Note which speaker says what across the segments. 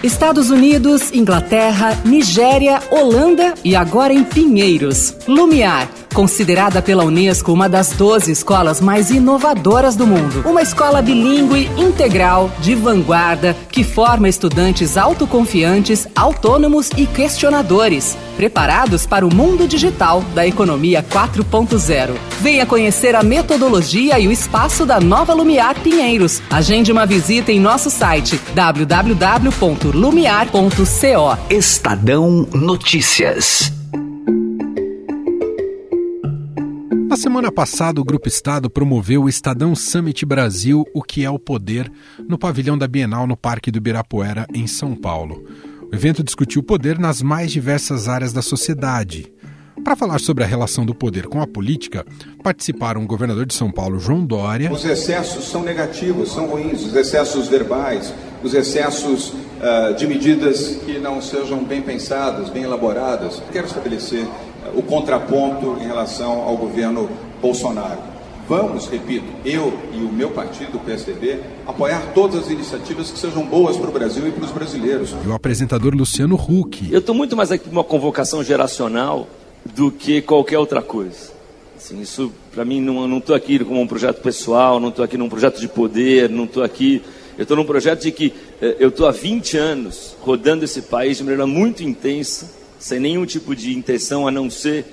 Speaker 1: Estados Unidos, Inglaterra, Nigéria, Holanda e agora em Pinheiros. Lumiar, considerada pela Unesco uma das 12 escolas mais inovadoras do mundo. Uma escola bilíngue, integral, de vanguarda, que forma estudantes autoconfiantes, autônomos e questionadores, preparados para o mundo digital da economia 4.0. Venha conhecer a metodologia e o espaço da nova Lumiar Pinheiros. Agende uma visita em nosso site www.lumiar.co.
Speaker 2: Estadão Notícias.
Speaker 3: Na semana passada, o Grupo Estado promoveu o Estadão Summit Brasil, o que é o poder, no pavilhão da Bienal no Parque do Ibirapuera, em São Paulo. O evento discutiu o poder nas mais diversas áreas da sociedade. Para falar sobre a relação do poder com a política, participaram o governador de São Paulo, João Dória.
Speaker 4: Os excessos são negativos, são ruins, os excessos verbais, os excessos de medidas que não sejam bem pensadas, bem elaboradas. Quero estabelecer o contraponto em relação ao governo Bolsonaro. Vamos, repito, eu e o meu partido, o PSDB, apoiar todas as iniciativas que sejam boas para o Brasil e para os brasileiros.
Speaker 3: E o apresentador Luciano Huck.
Speaker 5: Eu estou muito mais aqui uma convocação geracional do que qualquer outra coisa. Assim, isso, para mim, não estou aqui como um projeto pessoal, não estou aqui num projeto de poder, não estou aqui... Eu estou num projeto de que eu estou há 20 anos rodando esse país de maneira muito intensa, sem nenhum tipo de intenção a não ser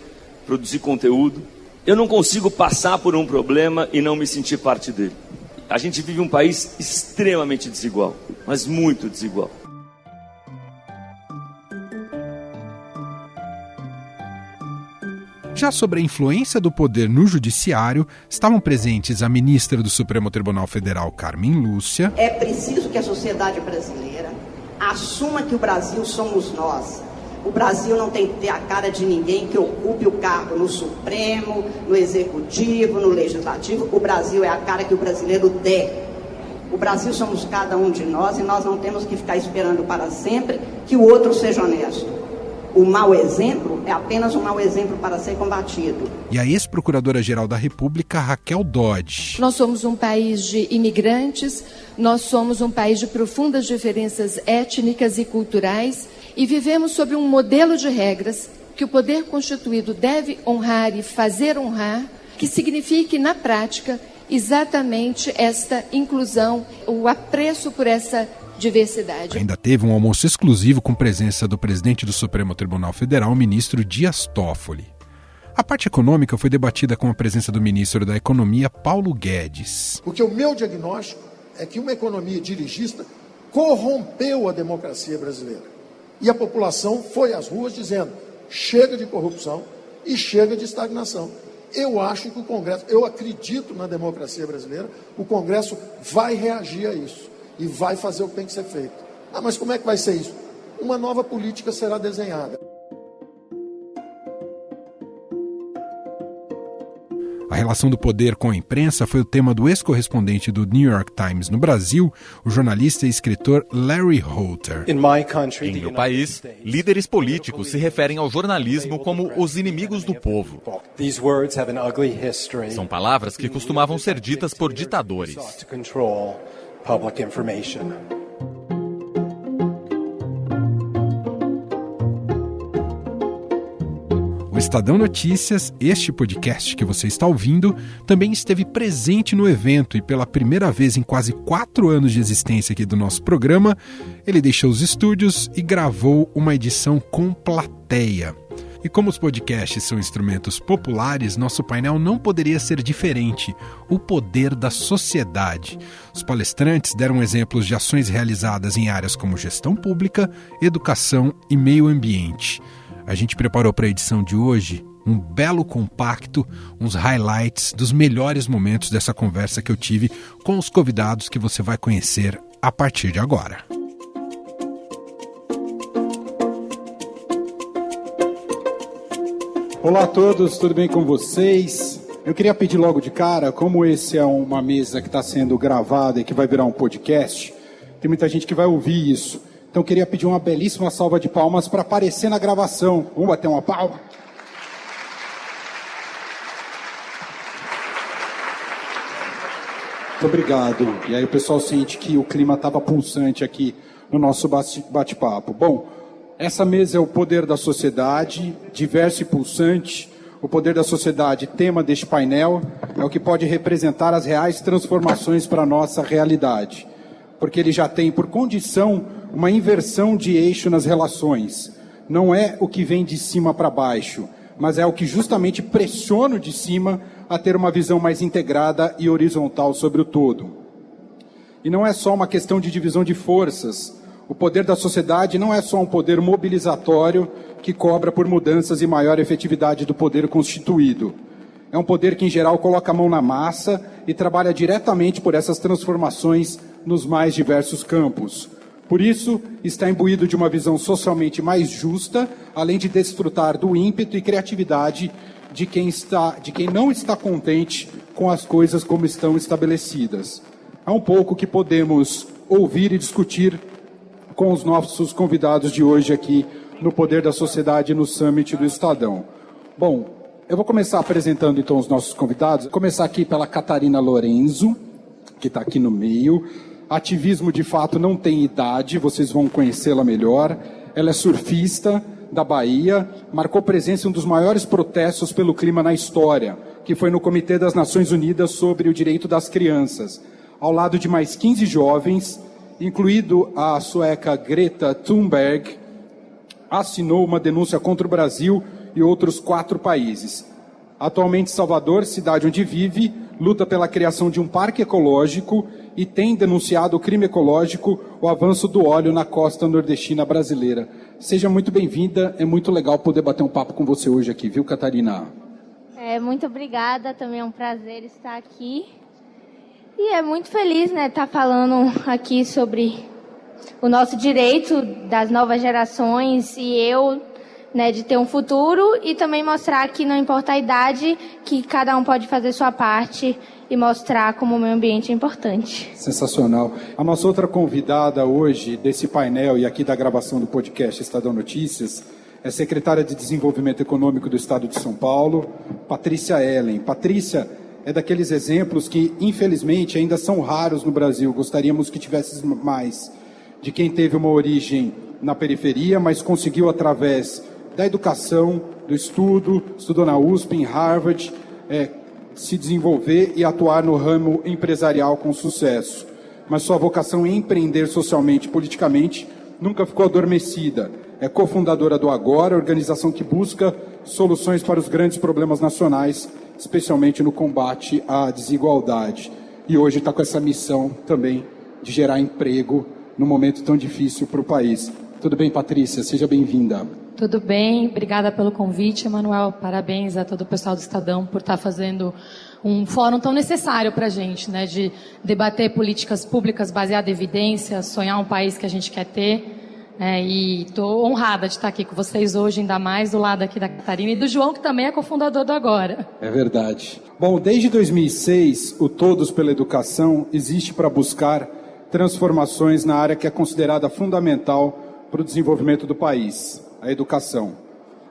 Speaker 5: produzir conteúdo. Eu não consigo passar por um problema e não me sentir parte dele. A gente vive um país extremamente desigual, mas muito desigual.
Speaker 3: Já sobre a influência do poder no judiciário, estavam presentes a ministra do Supremo Tribunal Federal, Carmen Lúcia.
Speaker 6: É preciso que a sociedade brasileira assuma que o Brasil somos nós. O Brasil não tem que ter a cara de ninguém que ocupe o cargo no Supremo, no Executivo, no Legislativo. O Brasil é a cara que o brasileiro der. O Brasil somos cada um de nós e nós não temos que ficar esperando para sempre que o outro seja honesto. O mau exemplo é apenas um mau exemplo para ser combatido.
Speaker 3: E a ex-procuradora-geral da República, Raquel Dodge.
Speaker 7: Nós somos um país de imigrantes, nós somos um país de profundas diferenças étnicas e culturais e vivemos sobre um modelo de regras que o poder constituído deve honrar e fazer honrar, que signifique, na prática, exatamente esta inclusão, o apreço por essa diversidade.
Speaker 3: Ainda teve um almoço exclusivo com presença do presidente do Supremo Tribunal Federal, o ministro Dias Toffoli. A parte econômica foi debatida com a presença do ministro da Economia, Paulo Guedes.
Speaker 8: Porque o meu diagnóstico é que uma economia dirigista corrompeu a democracia brasileira. E a população foi às ruas dizendo: chega de corrupção e chega de estagnação. Eu acho que o Congresso, eu acredito na democracia brasileira, o Congresso vai reagir a isso. E vai fazer o que tem que ser feito. Ah, mas como é que vai ser isso? Uma nova política será desenhada.
Speaker 3: A relação do poder com a imprensa foi o tema do ex-correspondente do New York Times no Brasil, o jornalista e escritor Larry Holter.
Speaker 9: Em meu país, líderes políticos se referem ao jornalismo como os inimigos do povo. São palavras que costumavam ser ditas por ditadores.
Speaker 10: Public information.
Speaker 3: O Estadão Notícias, este podcast que você está ouvindo, também esteve presente no evento e pela primeira vez em quase 4 anos de existência aqui do nosso programa, ele deixou os estúdios e gravou uma edição com plateia. E como os podcasts são instrumentos populares, nosso painel não poderia ser diferente: o poder da sociedade. Os palestrantes deram exemplos de ações realizadas em áreas como gestão pública, educação e meio ambiente. A gente preparou para a edição de hoje um belo compacto, uns highlights dos melhores momentos dessa conversa que eu tive com os convidados que você vai conhecer a partir de agora.
Speaker 11: Olá a todos, tudo bem com vocês? Eu queria pedir logo de cara, como esse é uma mesa que está sendo gravada e que vai virar um podcast, tem muita gente que vai ouvir isso. Então eu queria pedir uma belíssima salva de palmas para aparecer na gravação. Vamos bater uma palma? Muito obrigado. E aí o pessoal sente que o clima estava pulsante aqui no nosso bate-papo. Bom, essa mesa é o poder da sociedade, diverso e pulsante. O poder da sociedade, tema deste painel, é o que pode representar as reais transformações para a nossa realidade, porque ele já tem por condição uma inversão de eixo nas relações. Não é o que vem de cima para baixo, mas é o que justamente pressiona o de cima a ter uma visão mais integrada e horizontal sobre o todo. E não é só uma questão de divisão de forças. O poder da sociedade não é só um poder mobilizatório que cobra por mudanças e maior efetividade do poder constituído. É um poder que, em geral, coloca a mão na massa e trabalha diretamente por essas transformações nos mais diversos campos. Por isso, está imbuído de uma visão socialmente mais justa, além de desfrutar do ímpeto e criatividade de quem não está contente com as coisas como estão estabelecidas. É um pouco que podemos ouvir e discutir com os nossos convidados de hoje aqui no Poder da Sociedade no Summit do Estadão. Bom, eu vou começar apresentando então os nossos convidados. Vou começar aqui pela Catarina Lorenzo, que está aqui no meio. Ativismo de fato não tem idade, vocês vão conhecê-la melhor. Ela é surfista da Bahia, marcou presença em um dos maiores protestos pelo clima na história, que foi no Comitê das Nações Unidas sobre o Direito das Crianças, ao lado de mais 15 jovens, incluído a sueca Greta Thunberg, assinou uma denúncia contra o Brasil e outros 4 países. Atualmente, Salvador, cidade onde vive, luta pela criação de um parque ecológico e tem denunciado o crime ecológico, o avanço do óleo na costa nordestina brasileira. Seja muito bem-vinda, é muito legal poder bater um papo com você hoje aqui, viu, Catarina?
Speaker 12: Muito obrigada, também é um prazer estar aqui. E é muito feliz, estar falando aqui sobre o nosso direito das novas gerações e eu, de ter um futuro e também mostrar que não importa a idade, que cada um pode fazer sua parte e mostrar como o meio ambiente é importante.
Speaker 11: Sensacional. A nossa outra convidada hoje desse painel e aqui da gravação do podcast Estadão Notícias é secretária de Desenvolvimento Econômico do Estado de São Paulo, Patrícia Ellen. Patrícia é daqueles exemplos que, infelizmente, ainda são raros no Brasil. Gostaríamos que tivesse mais, de quem teve uma origem na periferia, mas conseguiu, através da educação, do estudo, estudou na USP, em Harvard, se desenvolver e atuar no ramo empresarial com sucesso. Mas sua vocação em empreender socialmente e politicamente nunca ficou adormecida. É cofundadora do Agora, organização que busca soluções para os grandes problemas nacionais, especialmente no combate à desigualdade. E hoje está com essa missão também de gerar emprego num momento tão difícil para o país. Tudo bem, Patrícia? Seja bem-vinda.
Speaker 13: Tudo bem, obrigada pelo convite, Emanuel. Parabéns a todo o pessoal do Estadão por estar fazendo um fórum tão necessário para a gente, de debater políticas públicas baseadas em evidência, sonhar um país que a gente quer ter. E estou honrada de estar aqui com vocês hoje, ainda mais do lado aqui da Catarina e do João, que também é cofundador do Agora.
Speaker 11: É verdade. Bom, desde 2006, o Todos pela Educação existe para buscar transformações na área que é considerada fundamental para o desenvolvimento do país, a educação.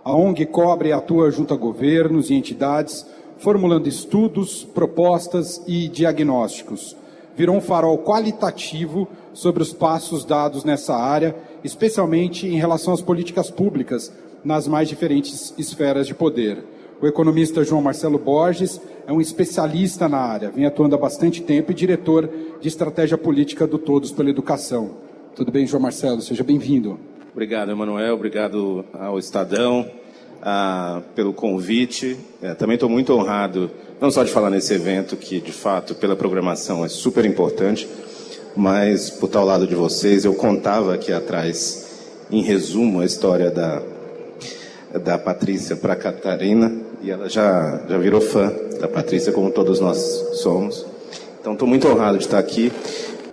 Speaker 11: A ONG cobre e atua junto a governos e entidades, formulando estudos, propostas e diagnósticos. Virou um farol qualitativo sobre os passos dados nessa área, especialmente em relação às políticas públicas nas mais diferentes esferas de poder. O economista João Marcelo Borges é um especialista na área, vem atuando há bastante tempo e diretor de estratégia política do Todos pela Educação. Tudo bem, João Marcelo? Seja bem-vindo.
Speaker 14: Obrigado, Emanuel. Obrigado ao Estadão pelo convite. Também estou muito honrado, não só de falar nesse evento, que de fato, pela programação, é super importante, mas por estar ao lado de vocês, eu contava aqui atrás, em resumo, a história da Patrícia para a Catarina, e ela já virou fã da Patrícia, como todos nós somos. Então, estou muito honrado de estar aqui.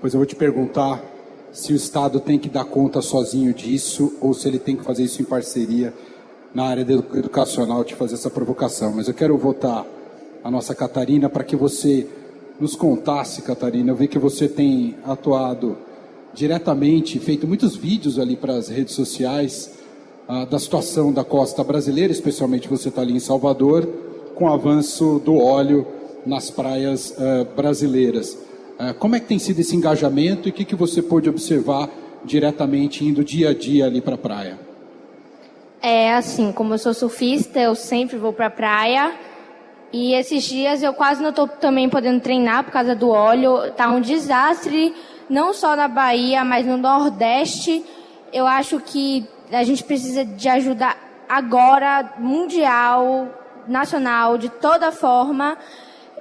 Speaker 11: Pois eu vou te perguntar se o Estado tem que dar conta sozinho disso ou se ele tem que fazer isso em parceria na área educacional, de fazer essa provocação. Mas eu quero voltar à nossa Catarina para que você nos contasse, Catarina. Eu vi que você tem atuado diretamente, feito muitos vídeos ali para as redes sociais da situação da costa brasileira, especialmente você está ali em Salvador, com o avanço do óleo nas praias brasileiras. Como é que tem sido esse engajamento e o que você pôde observar diretamente indo dia a dia ali para a praia?
Speaker 12: Assim, como eu sou surfista, eu sempre vou para a praia. E esses dias eu quase não estou também podendo treinar por causa do óleo. Tá um desastre, não só na Bahia, mas no Nordeste. Eu acho que a gente precisa de ajuda agora, mundial, nacional, de toda forma.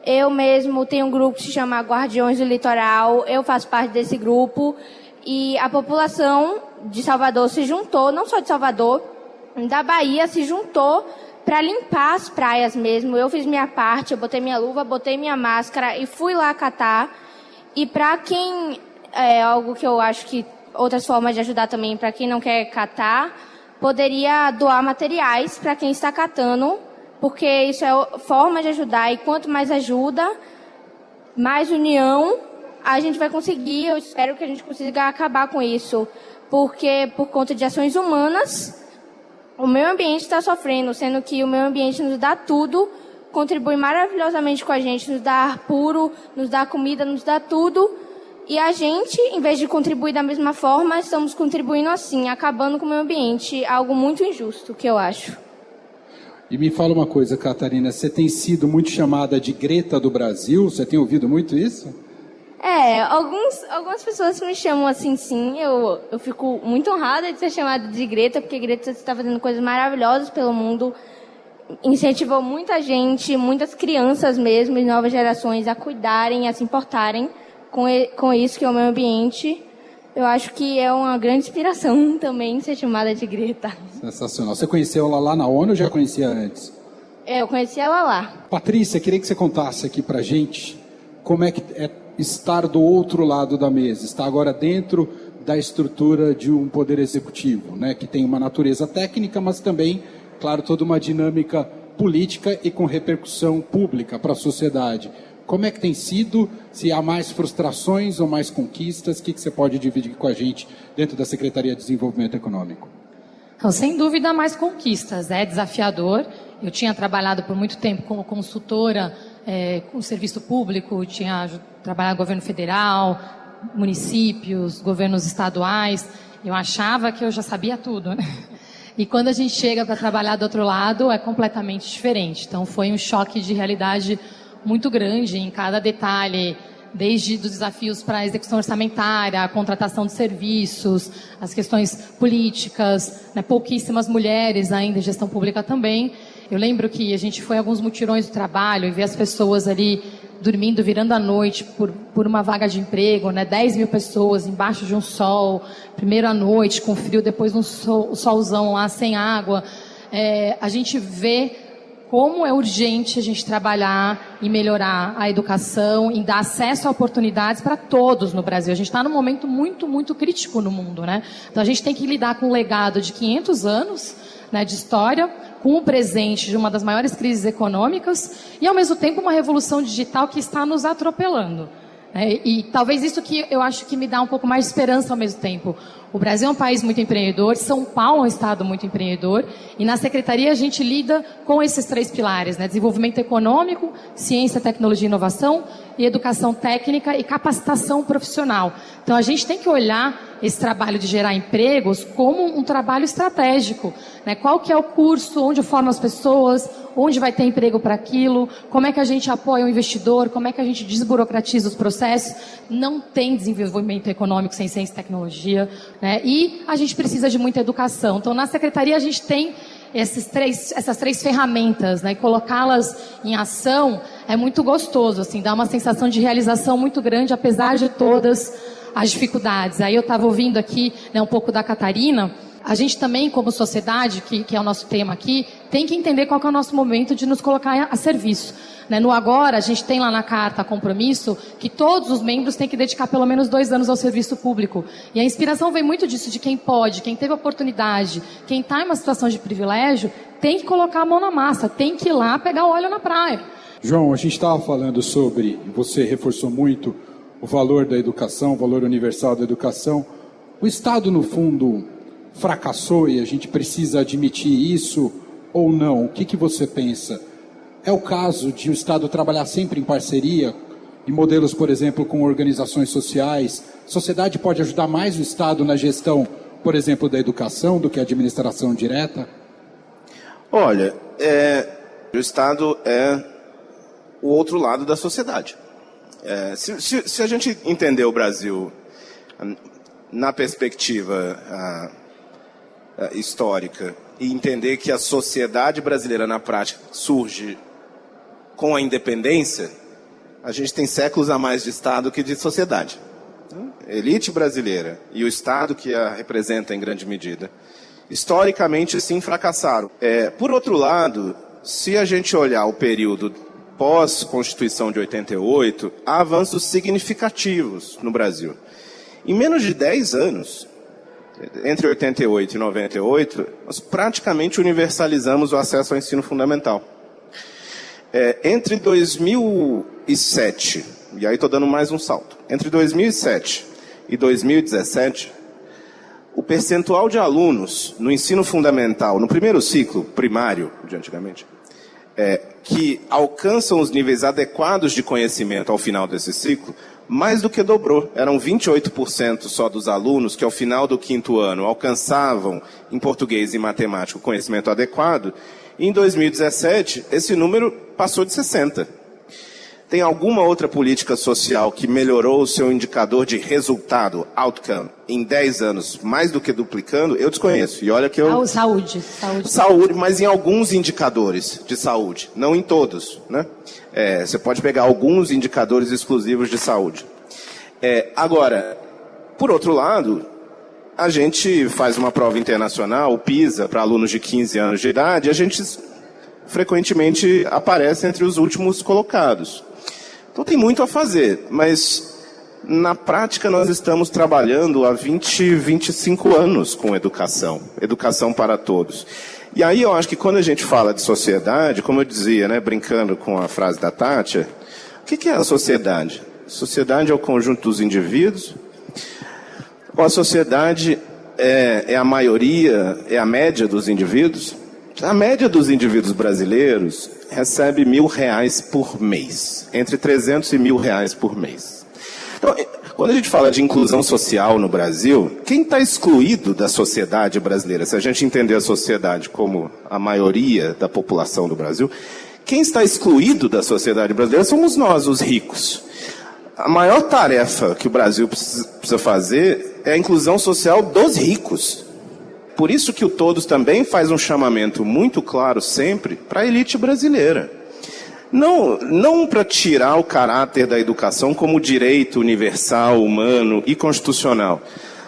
Speaker 12: Eu mesmo tenho um grupo que se chama Guardiões do Litoral. Eu faço parte desse grupo. E a população de Salvador se juntou, não só de Salvador, da Bahia se juntou para limpar as praias mesmo. Eu fiz minha parte, eu botei minha luva, botei minha máscara e fui lá catar. E para quem, algo que eu acho que outras formas de ajudar também, para quem não quer catar, poderia doar materiais para quem está catando, porque isso é forma de ajudar. E quanto mais ajuda, mais união a gente vai conseguir. Eu espero que a gente consiga acabar com isso, porque por conta de ações humanas, o meio ambiente está sofrendo, sendo que o meio ambiente nos dá tudo, contribui maravilhosamente com a gente, nos dá ar puro, nos dá comida, nos dá tudo. E a gente, em vez de contribuir da mesma forma, estamos contribuindo assim, acabando com o meio ambiente, algo muito injusto, que eu acho.
Speaker 11: E me fala uma coisa, Catarina, você tem sido muito chamada de Greta do Brasil? Você tem ouvido muito isso?
Speaker 12: Algumas pessoas me chamam assim, sim. Eu fico muito honrada de ser chamada de Greta, porque Greta está fazendo coisas maravilhosas pelo mundo. Incentivou muita gente, muitas crianças mesmo, e novas gerações a cuidarem, a se importarem com isso que é o meio ambiente. Eu acho que é uma grande inspiração também ser chamada de Greta.
Speaker 11: Sensacional. Você conheceu ela lá na ONU ou já conhecia antes?
Speaker 12: Eu conheci ela lá.
Speaker 11: Patrícia, queria que você contasse aqui pra gente como é que é estar do outro lado da mesa, estar agora dentro da estrutura de um poder executivo, né, que tem uma natureza técnica, mas também, claro, toda uma dinâmica política e com repercussão pública para a sociedade. Como é que tem sido? Se há mais frustrações ou mais conquistas, o que você pode dividir com a gente dentro da Secretaria de Desenvolvimento Econômico?
Speaker 13: Então, sem dúvida, mais conquistas. É desafiador. Eu tinha trabalhado por muito tempo como consultora com o serviço público, tinha trabalhado no governo federal, municípios, governos estaduais. Eu achava que eu já sabia tudo, né? E quando a gente chega para trabalhar do outro lado, é completamente diferente. Então, foi um choque de realidade muito grande em cada detalhe, desde os desafios para a execução orçamentária, a contratação de serviços, as questões políticas, né, pouquíssimas mulheres ainda em gestão pública também. Eu lembro que a gente foi a alguns mutirões do trabalho e vê as pessoas ali dormindo, virando a noite por uma vaga de emprego, né? 10 mil pessoas embaixo de um sol, primeiro à noite, com frio, depois um solzão lá, sem água. A gente vê como é urgente a gente trabalhar e melhorar a educação, em dar acesso a oportunidades para todos no Brasil. A gente está num momento muito, muito crítico no mundo, né? Então a gente tem que lidar com um legado de 500 anos, né, de história, com o presente de uma das maiores crises econômicas e, ao mesmo tempo, uma revolução digital que está nos atropelando. E talvez isso que eu acho que me dá um pouco mais de esperança ao mesmo tempo. O Brasil é um país muito empreendedor, São Paulo é um estado muito empreendedor, e na Secretaria a gente lida com esses 3 pilares, né? Desenvolvimento econômico, ciência, tecnologia e inovação, e educação técnica e capacitação profissional. Então a gente tem que olhar esse trabalho de gerar empregos como um trabalho estratégico, né? Qual que é o curso, onde forma as pessoas, onde vai ter emprego para aquilo, como é que a gente apoia o investidor, como é que a gente desburocratiza os processos. Não tem desenvolvimento econômico sem ciência e tecnologia, né? E a gente precisa de muita educação. Então, na Secretaria, a gente tem essas três ferramentas, né? E colocá-las em ação é muito gostoso, assim, dá uma sensação de realização muito grande, apesar de todas as dificuldades. Aí eu estava ouvindo aqui, né, um pouco da Catarina. A gente também, como sociedade, que é o nosso tema aqui, tem que entender qual que é o nosso momento de nos colocar a serviço. Né? No agora, a gente tem lá na carta compromisso que todos os membros têm que dedicar pelo menos 2 anos ao serviço público. E a inspiração vem muito disso, de quem pode, quem teve oportunidade, quem está em uma situação de privilégio, tem que colocar a mão na massa, tem que ir lá pegar o óleo na praia.
Speaker 11: João, a gente estava falando sobre, você reforçou muito, o valor da educação, o valor universal da educação. O Estado, no fundo, fracassou e a gente precisa admitir isso ou não? O que você pensa? É o caso de o Estado trabalhar sempre em parceria em modelos, por exemplo, com organizações sociais? A sociedade pode ajudar mais o Estado na gestão, por exemplo, da educação do que a administração direta?
Speaker 14: Olha, o Estado é o outro lado da sociedade. Se a gente entender o Brasil na perspectiva histórica e entender que a sociedade brasileira, na prática, surge com a independência, a gente tem séculos a mais de Estado que de sociedade. A elite brasileira e o Estado que a representa em grande medida, historicamente, sim, fracassaram. Por outro lado, se a gente olhar o período pós-Constituição de 88, há avanços significativos no Brasil. Em menos de 10 anos, entre 88 e 98, nós praticamente universalizamos o acesso ao ensino fundamental. Entre 2007, e aí estou dando mais um salto, entre 2007 e 2017, o percentual de alunos no ensino fundamental, no primeiro ciclo primário, de antigamente, que alcançam os níveis adequados de conhecimento ao final desse ciclo, mais do que dobrou. Eram 28% só dos alunos que ao final do 5º ano alcançavam em português e matemática o conhecimento adequado. E em 2017, esse número passou de 60%. Tem alguma outra política social que melhorou o seu indicador de resultado, outcome, em 10 anos, mais do que duplicando? Eu desconheço. E olha que eu...
Speaker 13: Saúde,
Speaker 14: mas em alguns indicadores de saúde, não em todos, né? Você pode pegar alguns indicadores exclusivos de saúde. Agora, por outro lado, a gente faz uma prova internacional, o PISA, para alunos de 15 anos de idade, a gente frequentemente aparece entre os últimos colocados. Então tem muito a fazer, mas na prática nós estamos trabalhando há 20, 25 anos com educação para todos. E aí eu acho que quando a gente fala de sociedade, como eu dizia, né, brincando com a frase da Tátia, o que é a sociedade? A sociedade é o conjunto dos indivíduos? Ou a sociedade é a maioria, é a média dos indivíduos? A média dos indivíduos brasileiros recebe R$1.000 por mês, entre 300 e R$1.000 por mês. Então, quando a gente fala de inclusão social no Brasil, quem está excluído da sociedade brasileira, se a gente entender a sociedade como a maioria da população do Brasil, quem está excluído da sociedade brasileira somos nós, os ricos. A maior tarefa que o Brasil precisa fazer é a inclusão social dos ricos. Por isso que o Todos também faz um chamamento muito claro sempre para a elite brasileira. Não para tirar o caráter da educação como direito universal, humano e constitucional,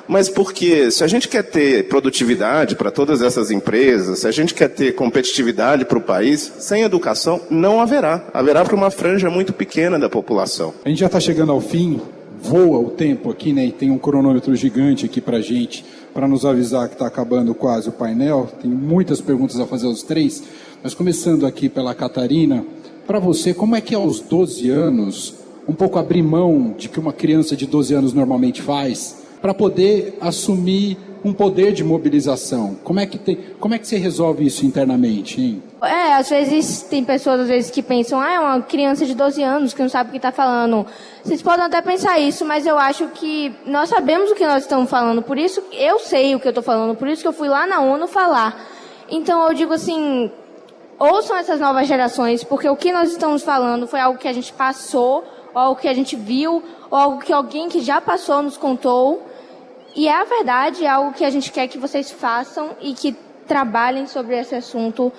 Speaker 14: mas porque se a gente quer ter produtividade para todas essas empresas, se a gente quer ter competitividade para o país, sem educação não haverá. Haverá para uma franja muito pequena da população.
Speaker 11: A gente já está chegando ao fim, voa o tempo aqui, né? E tem um cronômetro gigante aqui para a gente, para nos avisar que está acabando quase o painel. Tem muitas perguntas a fazer aos três, mas começando aqui pela Catarina, para você, como é que aos 12 anos, um pouco abrir mão de que uma criança de 12 anos normalmente faz, para poder assumir um poder de mobilização? Como é que você resolve isso internamente, hein?
Speaker 12: Às vezes tem pessoas que pensam, é uma criança de 12 anos que não sabe o que está falando. Vocês podem até pensar isso, mas eu acho que nós sabemos o que nós estamos falando, por isso eu sei o que eu estou falando, por isso que eu fui lá na ONU falar. Então eu digo assim, ouçam essas novas gerações, porque o que nós estamos falando foi algo que a gente passou, ou algo que a gente viu, ou algo que alguém que já passou nos contou. E é a verdade, é algo que a gente quer que vocês façam e que trabalhem sobre esse assunto,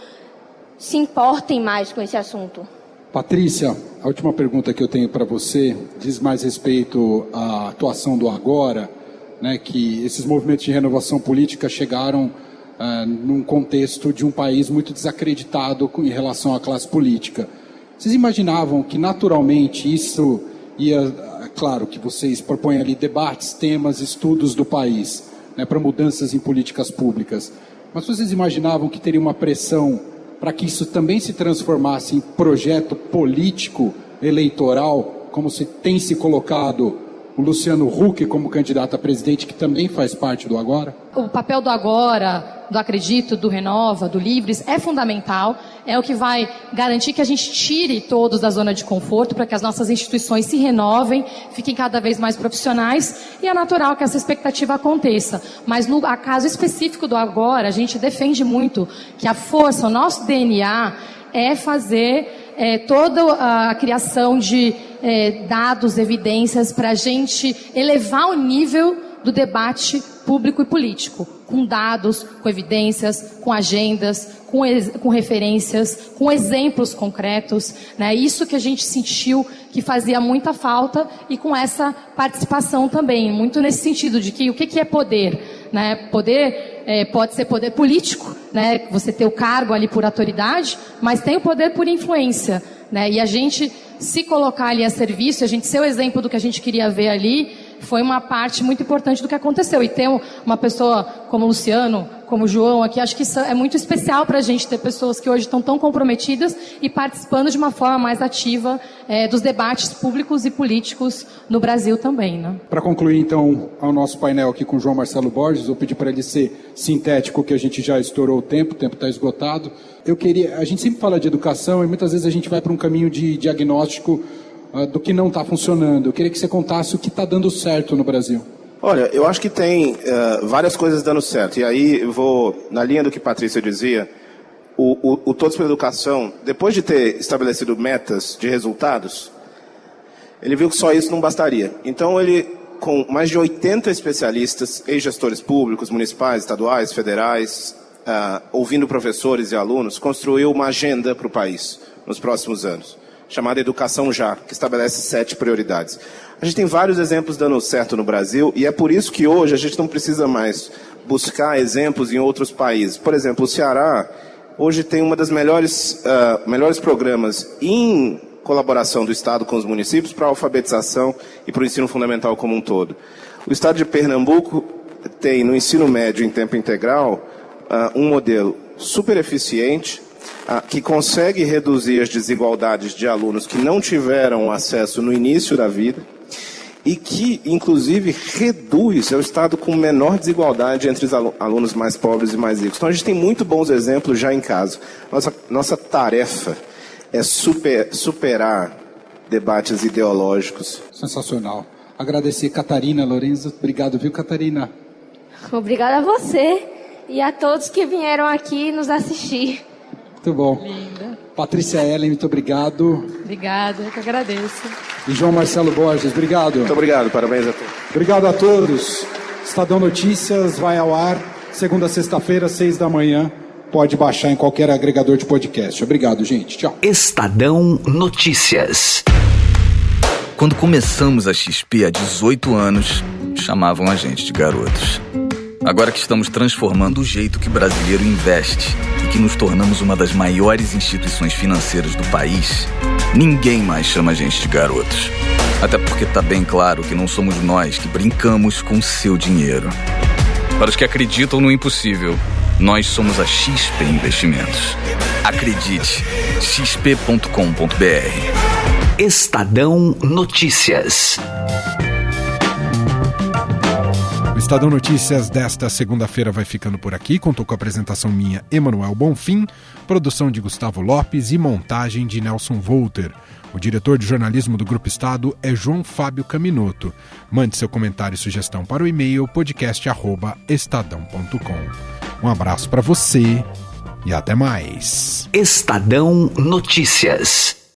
Speaker 12: se importem mais com esse assunto.
Speaker 11: Patrícia, a última pergunta que eu tenho para você diz mais respeito à atuação do agora, né, que esses movimentos de renovação política chegaram num contexto de um país muito desacreditado em relação à classe política. Vocês imaginavam que naturalmente isso ia... Claro que vocês propõem ali debates, temas, estudos do país, né, para mudanças em políticas públicas. Mas vocês imaginavam que teria uma pressão para que isso também se transformasse em projeto político, eleitoral, como se tem se colocado o Luciano Huck como candidato a presidente, que também faz parte do Agora?
Speaker 13: O papel do Agora, do Acredito, do Renova, do Livres, é fundamental, é o que vai garantir que a gente tire todos da zona de conforto para que as nossas instituições se renovem, fiquem cada vez mais profissionais, e é natural que essa expectativa aconteça. Mas no caso específico do agora, a gente defende muito que a força, o nosso DNA, é fazer toda a criação de dados, evidências, para a gente elevar o nível do debate público e político, com dados, com evidências, com agendas, com referências, com exemplos concretos, né? Isso que a gente sentiu que fazia muita falta, e com essa participação também, muito nesse sentido de que o que é poder, né? Poder pode ser poder político, né? Você ter o cargo ali por autoridade, mas tem o poder por influência, né? E a gente se colocar ali a serviço, a gente ser o exemplo do que a gente queria ver ali, foi uma parte muito importante do que aconteceu. E ter uma pessoa como o Luciano, como o João aqui, acho que isso é muito especial para a gente ter pessoas que hoje estão tão comprometidas e participando de uma forma mais ativa dos debates públicos e políticos no Brasil também, né?
Speaker 11: Para concluir, então, o nosso painel aqui com o João Marcelo Borges, eu pedi para ele ser sintético, que a gente já estourou o tempo está esgotado. A gente sempre fala de educação e muitas vezes a gente vai para um caminho de diagnóstico do que não está funcionando. Eu queria que você contasse o que está dando certo no Brasil.
Speaker 14: Olha, eu acho que tem várias coisas dando certo. E aí eu vou, na linha do que Patrícia dizia, o Todos pela Educação, depois de ter estabelecido metas de resultados, ele viu que só isso não bastaria. Então ele, com mais de 80 especialistas, ex-gestores públicos, municipais, estaduais, federais, ouvindo professores e alunos, construiu uma agenda para o país nos próximos anos, chamada Educação Já, que estabelece 7 prioridades. A gente tem vários exemplos dando certo no Brasil, e é por isso que hoje a gente não precisa mais buscar exemplos em outros países. Por exemplo, o Ceará hoje tem uma das melhores programas em colaboração do Estado com os municípios para a alfabetização e para o ensino fundamental como um todo. O Estado de Pernambuco tem no ensino médio em tempo integral um modelo super eficiente, que consegue reduzir as desigualdades de alunos que não tiveram acesso no início da vida e que, inclusive, reduz o estado com menor desigualdade entre os alunos mais pobres e mais ricos. Então, a gente tem muito bons exemplos já em casa. Nossa tarefa é superar debates ideológicos.
Speaker 11: Sensacional. Agradecer Catarina Lorenzo. Obrigado, viu, Catarina?
Speaker 12: Obrigada a você e a todos que vieram aqui nos assistir.
Speaker 11: Muito bom.
Speaker 13: Linda.
Speaker 11: Patrícia Ellen, muito obrigado.
Speaker 13: Obrigada, eu que agradeço.
Speaker 11: E João Marcelo Borges, obrigado.
Speaker 14: Muito obrigado, parabéns a todos.
Speaker 11: Obrigado a todos. Estadão Notícias vai ao ar segunda a sexta-feira, 6 da manhã. Pode baixar em qualquer agregador de podcast. Obrigado, gente. Tchau.
Speaker 2: Estadão Notícias.
Speaker 15: Quando começamos a XP há 18 anos, chamavam a gente de garotos. Agora que estamos transformando o jeito que o brasileiro investe e que nos tornamos uma das maiores instituições financeiras do país, ninguém mais chama a gente de garotos. Até porque está bem claro que não somos nós que brincamos com o seu dinheiro. Para os que acreditam no impossível, nós somos a XP Investimentos. Acredite, xp.com.br.
Speaker 2: Estadão Notícias.
Speaker 3: O Estadão Notícias desta segunda-feira vai ficando por aqui. Contou com a apresentação minha, Emanuel Bonfim, produção de Gustavo Lopes e montagem de Nelson Volter. O diretor de jornalismo do Grupo Estado é João Fábio Caminoto. Mande seu comentário e sugestão para o e-mail podcast@estadão.com. Um abraço para você e até mais.
Speaker 2: Estadão Notícias.